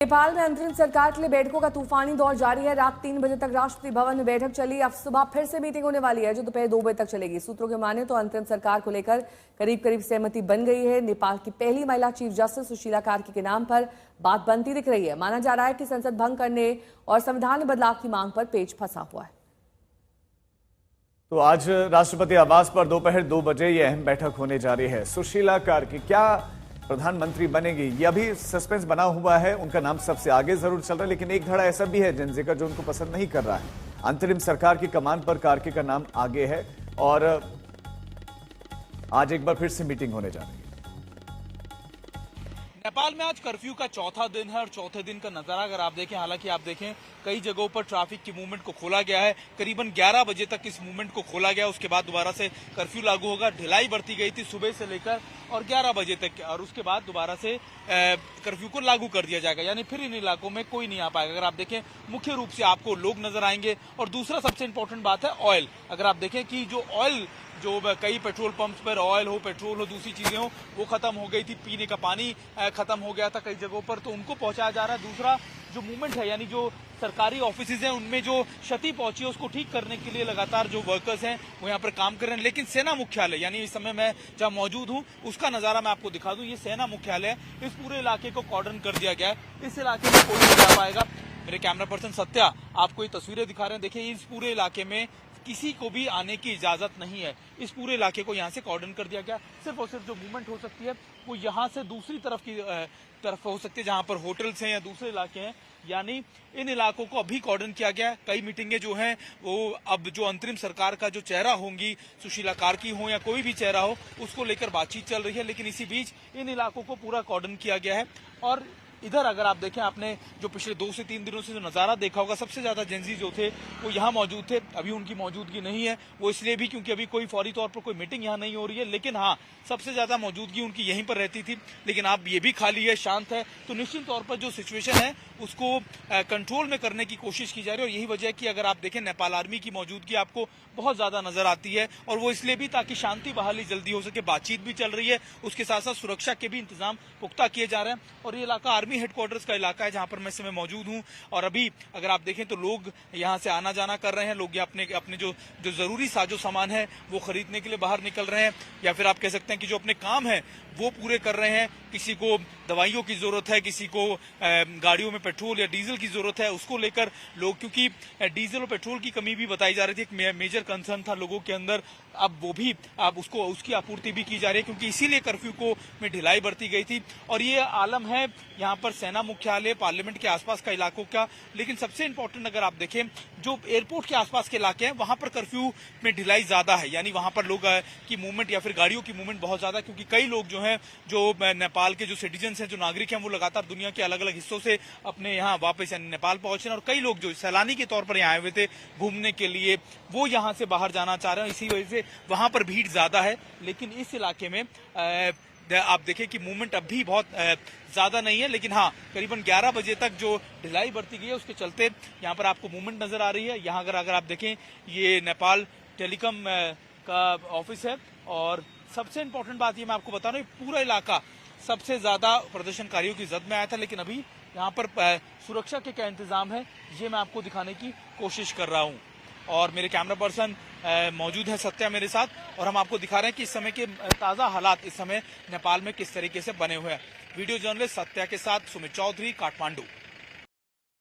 नेपाल में अंतरिम सरकार के लिए बैठकों का तूफानी दौर जारी है। रात 3 बजे तक राष्ट्रपति भवन में बैठक चली। अब सुबह फिर से मीटिंग होने वाली है जो दोपहर 2 बजे तक चलेगी। सूत्रों के माने तो अंतरिम सरकार को लेकर करीब सहमति बन गई है। नेपाल की पहली महिला चीफ जस्टिस सुशीला कार्की के नाम पर बात बनती दिख रही है। माना जा रहा है कि संसद भंग करने और संविधान में बदलाव की मांग पर पेच फंसा हुआ है। तो आज राष्ट्रपति आवास पर दोपहर 2 बजे ये अहम बैठक होने जा रही है। सुशीला कार्की क्या प्रधानमंत्री बनेगी, यह अभी सस्पेंस बना हुआ है। उनका नाम सबसे आगे जरूर चल रहा है, लेकिन एक धड़ा ऐसा भी है जनजी का जो उनको पसंद नहीं कर रहा है। अंतरिम सरकार की कमान पर कार्की का नाम आगे है और आज एक बार फिर से मीटिंग होने जा रही है। नेपाल में आज कर्फ्यू का चौथा दिन है और चौथे दिन का नजारा अगर आप देखें, हालांकि आप देखें कई जगहों पर ट्रैफिक की मूवमेंट को खोला गया है। करीबन 11 बजे तक इस मूवमेंट को खोला गया, उसके बाद दोबारा से कर्फ्यू लागू होगा। ढिलाई बरती गई थी सुबह से लेकर और 11 बजे तक, और उसके बाद दोबारा से कर्फ्यू को लागू कर दिया जाएगा, यानी फिर इन इलाकों में कोई नहीं आ पाएगा। अगर आप देखें मुख्य रूप से आपको लोग नजर आएंगे। और दूसरा सबसे इंपॉर्टेंट बात है ऑयल। अगर आप देखें कि जो ऑयल, जो कई पेट्रोल पंप्स पर ऑयल हो, पेट्रोल हो, दूसरी चीजें हो, वो खत्म हो गई थी। पीने का पानी खत्म हो गया था कई जगहों पर, तो उनको पहुंचाया जा रहा है। दूसरा जो मूवमेंट है, यानी जो सरकारी ऑफिसेज हैं उनमें जो क्षति पहुंची है उसको ठीक करने के लिए लगातार जो वर्कर्स हैं वो यहाँ पर काम कर रहे हैं। लेकिन सेना मुख्यालय, यानी इस समय मैं जहां मौजूद हूं उसका नजारा मैं आपको दिखा दूं। ये सेना मुख्यालय है। इस पूरे इलाके को कॉर्डन कर दिया गया है। इस इलाके में कोई नहीं जा पाएगा। मेरे कैमरा पर्सन सत्या आपको ये तस्वीरें दिखा रहे हैं। देखिए, इस पूरे इलाके में किसी को भी आने की इजाजत नहीं है। इस पूरे इलाके को यहाँ से कॉर्डन कर दिया गया। सिर्फ और सिर्फ जो मूवमेंट हो सकती है वो यहाँ से दूसरी तरफ हो सकती है, जहाँ पर होटल्स हैं या दूसरे इलाके हैं। यानी इन इलाकों को अभी कॉर्डन किया गया है। कई मीटिंगें जो हैं वो अब जो अंतरिम सरकार का जो चेहरा होंगी, सुशीला कार्की हो या कोई भी चेहरा हो, उसको लेकर बातचीत चल रही है। लेकिन इसी बीच इन इलाकों को पूरा कॉर्डन किया गया है। और इधर अगर आप देखें, आपने जो पिछले 2 से 3 दिनों से जो नजारा देखा होगा, सबसे ज्यादा जेंजी जो थे वो यहाँ मौजूद थे। अभी उनकी मौजूदगी नहीं है, वो इसलिए भी क्योंकि अभी कोई फौरी तौर पर कोई मीटिंग यहाँ नहीं हो रही है। लेकिन हाँ, सबसे ज्यादा मौजूदगी उनकी यहीं पर रहती थी। लेकिन अब ये भी खाली है, शांत है, तो निश्चित तौर पर जो सिचुएशन है उसको कंट्रोल में करने की कोशिश की जा रही है। और यही वजह है कि अगर आप देखें नेपाल आर्मी की मौजूदगी आपको बहुत ज्यादा नजर आती है। और वो इसलिए भी ताकि शांति बहाली जल्दी हो सके। बातचीत भी चल रही है, उसके साथ साथ सुरक्षा के भी इंतजाम पुख्ता किए जा रहे हैं। और ये इलाका आर्मी हेडक्वार्टर्स का इलाका है जहां पर मैं इस समय मौजूद हूं। और अभी अगर आप देखें तो लोग यहां से आना जाना कर रहे हैं। लोग अपने जो जरूरी साजो सामान है वो खरीदने के लिए बाहर निकल रहे हैं, या फिर आप कह सकते हैं कि जो अपने काम है वो पूरे कर रहे हैं। किसी को दवाइयों की जरूरत है, किसी को गाड़ियों में पेट्रोल या डीजल की जरूरत है, उसको लेकर लोग, क्योंकि डीजल और पेट्रोल की कमी भी बताई जा रही थी, एक मेजर कंसर्न था लोगों के अंदर। अब वो भी अब उसकी आपूर्ति भी की जा रही है, क्योंकि इसीलिए कर्फ्यू को में ढिलाई बरती गई थी। और ये आलम है यहाँ पर सेना मुख्यालय, पार्लियामेंट के आसपास का इलाकों का। लेकिन सबसे इंपॉर्टेंट अगर आप देखें, जो एयरपोर्ट के आसपास के इलाके हैं वहां पर कर्फ्यू में ढिलाई ज्यादा है। यानी वहां पर लोग की मूवमेंट या फिर गाड़ियों की मूवमेंट बहुत ज्यादा, क्योंकि कई लोग जो हैं, जो नेपाल के जो सिटीजन्स हैं, जो नागरिक हैं, वो लगातार दुनिया के अलग अलग हिस्सों से अपने यहाँ वापस यानी नेपाल पहुंचे हैं। और कई लोग जो सैलानी के तौर पर यहाँ आए हुए थे घूमने के लिए, वो यहाँ से बाहर जाना चाह रहे हैं। इसी वजह से वहां पर भीड़ ज्यादा है। लेकिन इस इलाके में आप देखें कि मूवमेंट अब भी बहुत ज्यादा नहीं है। लेकिन हाँ, करीबन 11 बजे तक जो ढिलाई बरती गई है उसके चलते यहाँ पर आपको मूवमेंट नजर आ रही है। यहाँ अगर आप देखें, ये नेपाल टेलीकॉम का ऑफिस है। और सबसे इंपॉर्टेंट बात ये मैं आपको बता रहा हूँ, पूरा इलाका सबसे ज्यादा प्रदर्शनकारियों की जद में आया था। लेकिन अभी यहाँ पर सुरक्षा के क्या इंतजाम है ये मैं आपको दिखाने की कोशिश कर रहा हूँ। और मेरे कैमरा पर्सन मौजूद है सत्या मेरे साथ, और हम आपको दिखा रहे हैं कि इस समय के ताजा हालात इस समय नेपाल में किस तरीके से बने हुए हैं। वीडियो जर्नलिस्ट सत्या के साथ सुमित चौधरी, काठमांडू।